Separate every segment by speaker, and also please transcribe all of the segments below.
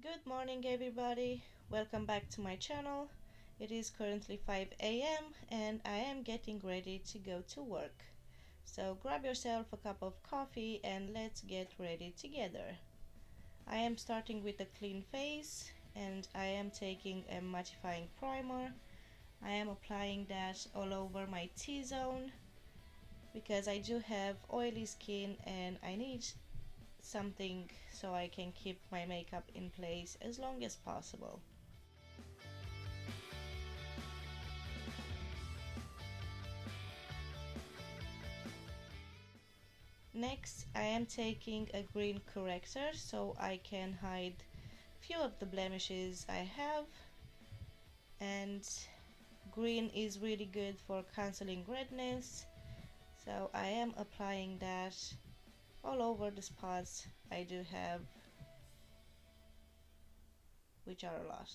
Speaker 1: Good morning everybody, welcome back to my channel. It is currently 5 a.m. and I am getting ready to go to work. So grab yourself a cup of coffee and let's get ready together. I am starting with a clean face and I am taking a mattifying primer. I am applying that all over my T-zone because I do have oily skin and I need something so I can keep my makeup in place as long as possible. Next, I am taking a green corrector so I can hide few of the blemishes I have, and green is really good for cancelling redness, so I am applying that all over the spots I do have, which are a lot.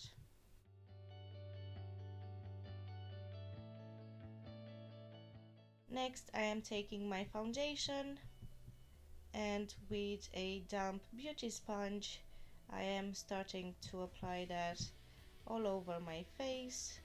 Speaker 1: Next, I am taking my foundation and with a damp beauty sponge I am starting to apply that all over my face.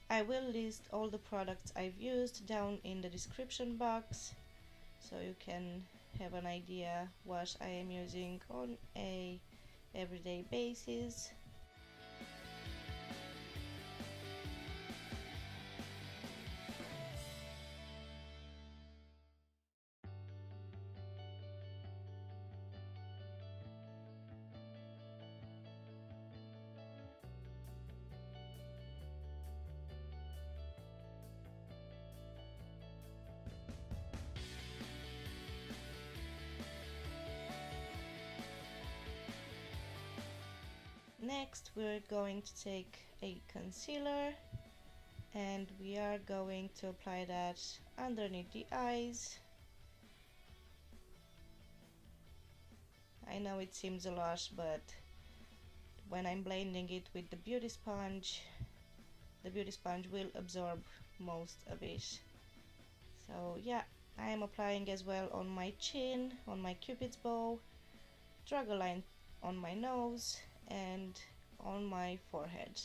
Speaker 1: I will list all the products I've used down in the description box so you can have an idea what I am using on a everyday basis. Next, we're going to take a concealer and we are going to apply that underneath the eyes. I know it seems a lot, but when I'm blending it with the beauty sponge will absorb most of it. So yeah, I am applying as well on my chin, on my cupid's bow, drag a line on my nose and on my forehead.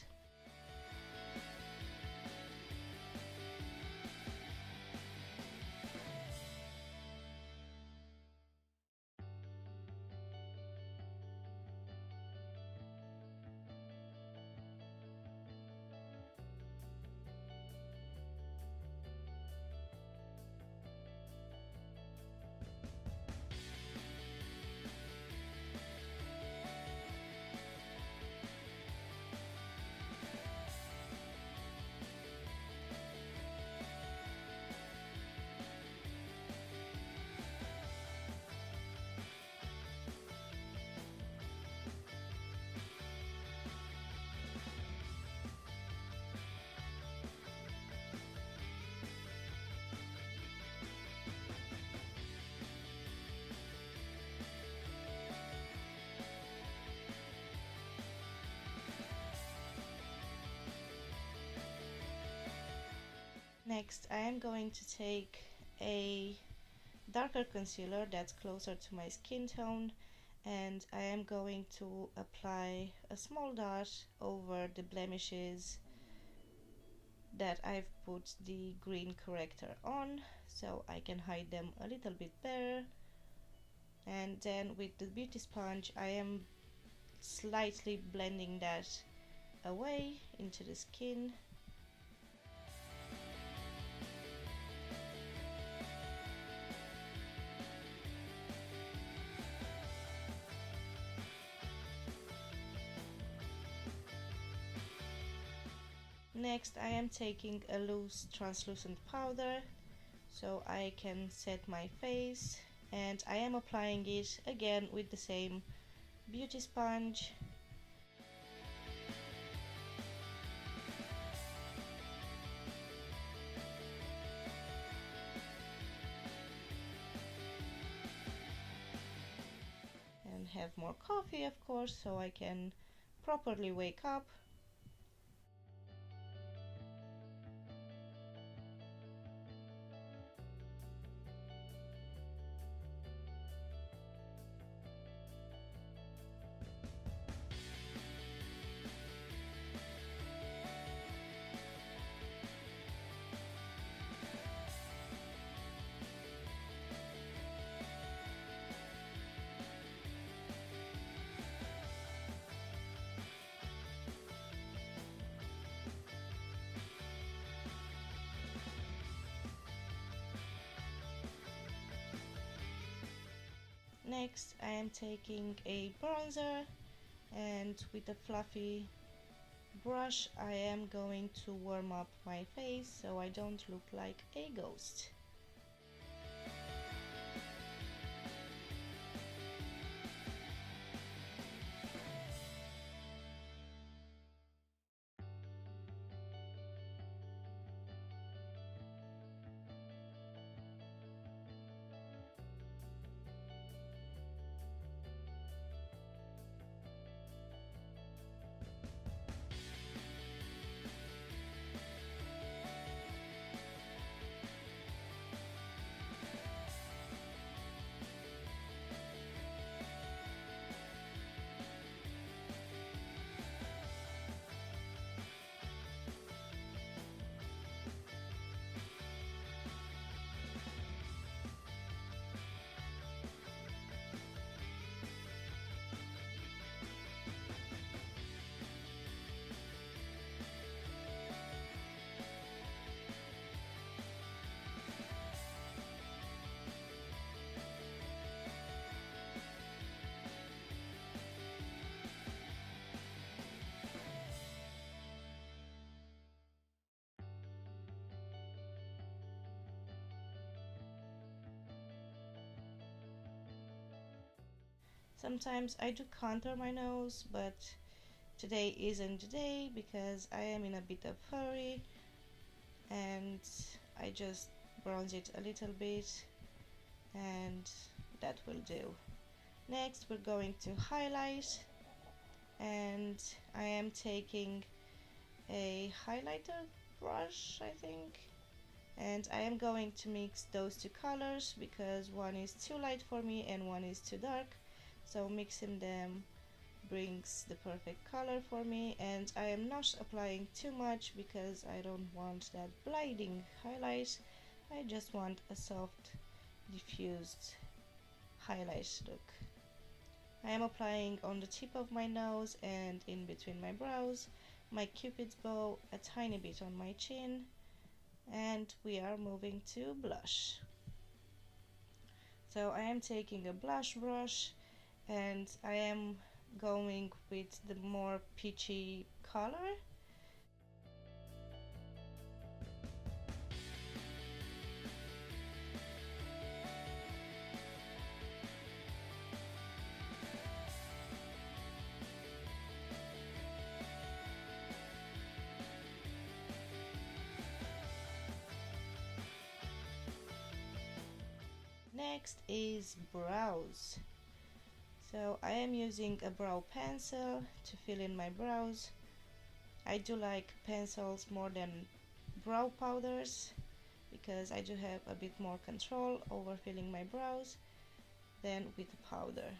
Speaker 1: Next, I am going to take a darker concealer that's closer to my skin tone and I am going to apply a small dot over the blemishes that I've put the green corrector on so I can hide them a little bit better. And then with the beauty sponge I am slightly blending that away into the skin. Next, I am taking a loose translucent powder so I can set my face, and I am applying it again with the same beauty sponge. have more coffee, of course, so I can properly wake up. Next, I am taking a bronzer, and with a fluffy brush I am going to warm up my face so I don't look like a ghost. Sometimes I do contour my nose, but today isn't the day because I am in a bit of hurry and I just bronze it a little bit, and that will do. Next we're going to highlight, and I am taking a highlighter brush, I think, and I am going to mix those two colors because one is too light for me and one is too dark, so mixing them brings the perfect color for me. And I am not applying too much because I don't want that blinding highlight. I just want a soft diffused highlight look. I am applying on the tip of my nose and in between my brows, my cupid's bow, a tiny bit on my chin, and we are moving to blush. So I am taking a blush brush and I am going with the more peachy color. Next is brows. So I am using a brow pencil to fill in my brows. I do like pencils more than brow powders because I do have a bit more control over filling my brows than with a powder.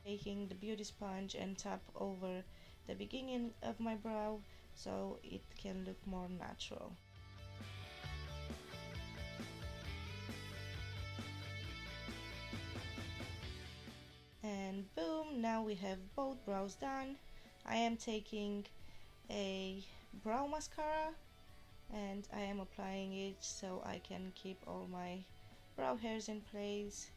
Speaker 1: Taking the beauty sponge and tap over the beginning of my brow so it can look more natural. And boom, now we have both brows done. I am taking a brow mascara, and I am applying it so I can keep all my brow hairs in place.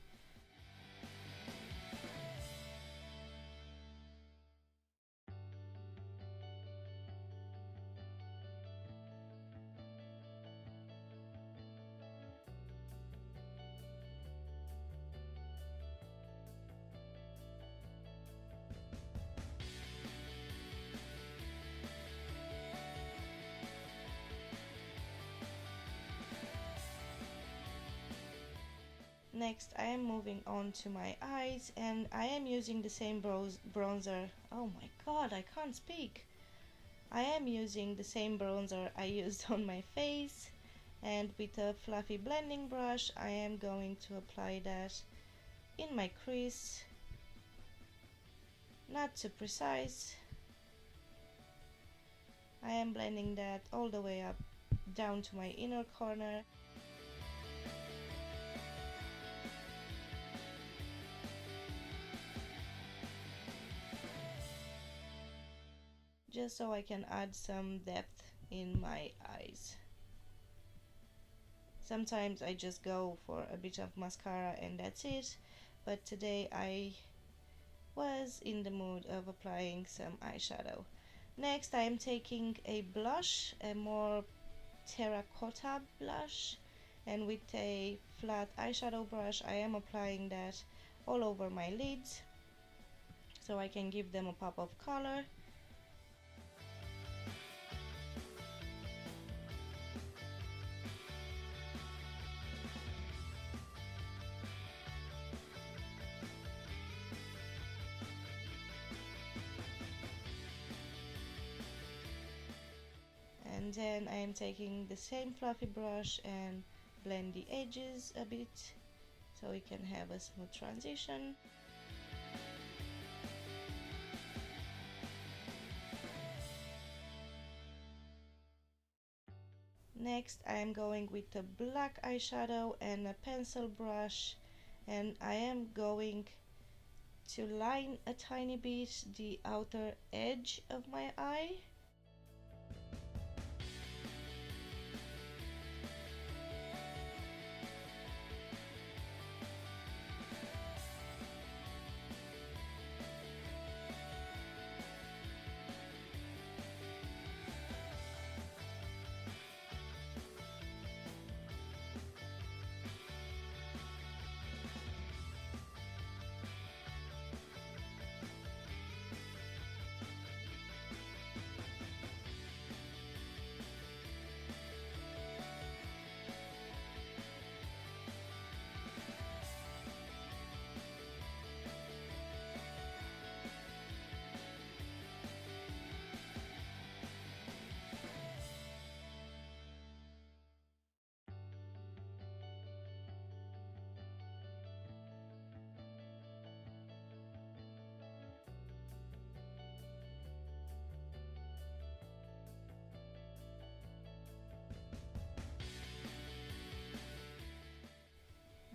Speaker 1: Next, I am moving on to my eyes, and I am using the same bronzer. Oh my god, I can't speak. I am using the same bronzer I used on my face, and with a fluffy blending brush I am going to apply that in my crease. Not too precise. I am blending that all the way up down to my inner corner. Just so I can add some depth in my eyes. Sometimes I just go for a bit of mascara and that's it, but today I was in the mood of applying some eyeshadow. Next, I am taking a blush, a more terracotta blush, and with a flat eyeshadow brush I am applying that all over my lids so I can give them a pop of color. And then I am taking the same fluffy brush and blend the edges a bit so we can have a smooth transition. Next, I am going with a black eyeshadow and a pencil brush, and I am going to line a tiny bit the outer edge of my eye.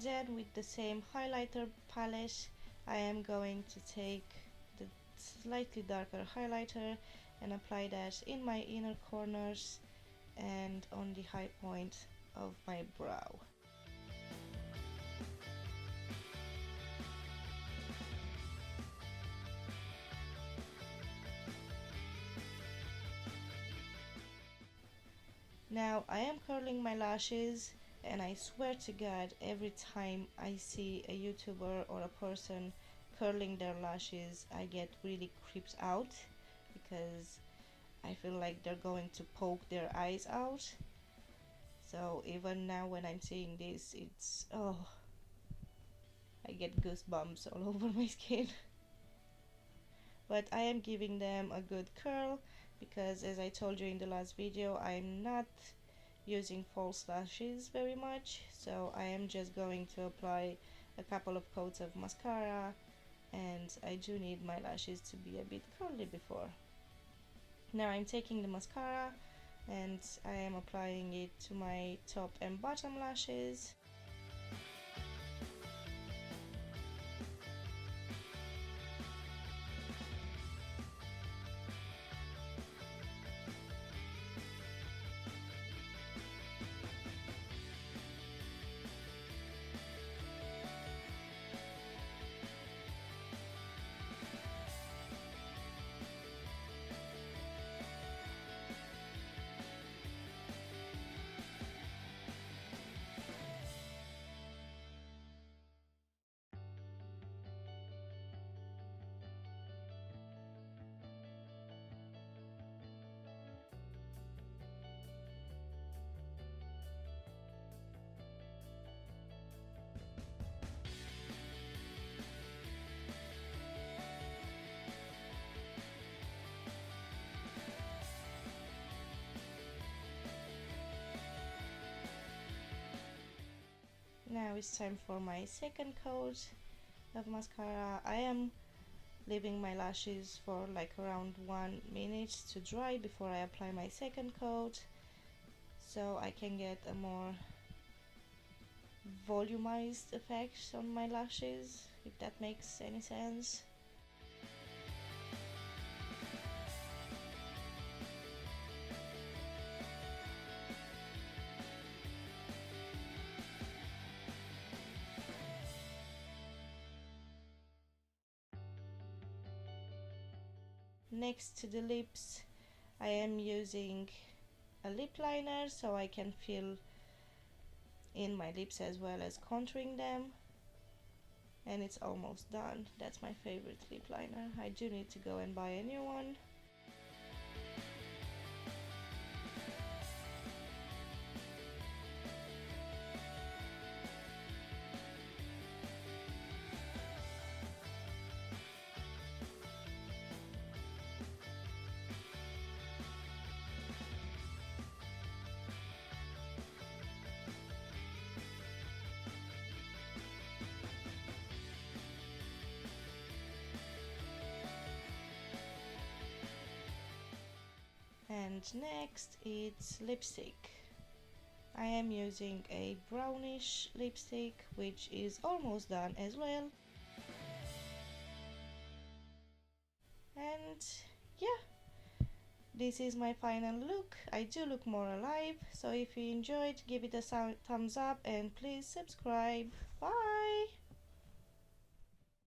Speaker 1: Then with the same highlighter palette I am going to take the slightly darker highlighter and apply that in my inner corners and on the high point of my brow. Now I am curling my lashes, and I swear to God, every time I see a YouTuber or a person curling their lashes, I get really creeped out because I feel like they're going to poke their eyes out. So even now when I'm seeing this, it's, oh, I get goosebumps all over my skin. But I am giving them a good curl because, as I told you in the last video, I'm not using false lashes very much, so I am just going to apply a couple of coats of mascara, and I do need my lashes to be a bit curly before. Now I'm taking the mascara and I am applying it to my top and bottom lashes. now it's time for my second coat of mascara. I am leaving my lashes for like around 1 minute to dry before I apply my second coat, so I can get a more volumized effect on my lashes, if that makes any sense. Next to the lips, I am using a lip liner so I can fill in my lips as well as contouring them, and it's almost done. That's my favorite lip liner. I do need to go and buy a new one. And next it's lipstick. I am using a brownish lipstick, which is almost done as well. And yeah, this is my final look. I do look more alive, so if you enjoyed, give it a thumbs up and please subscribe. Bye!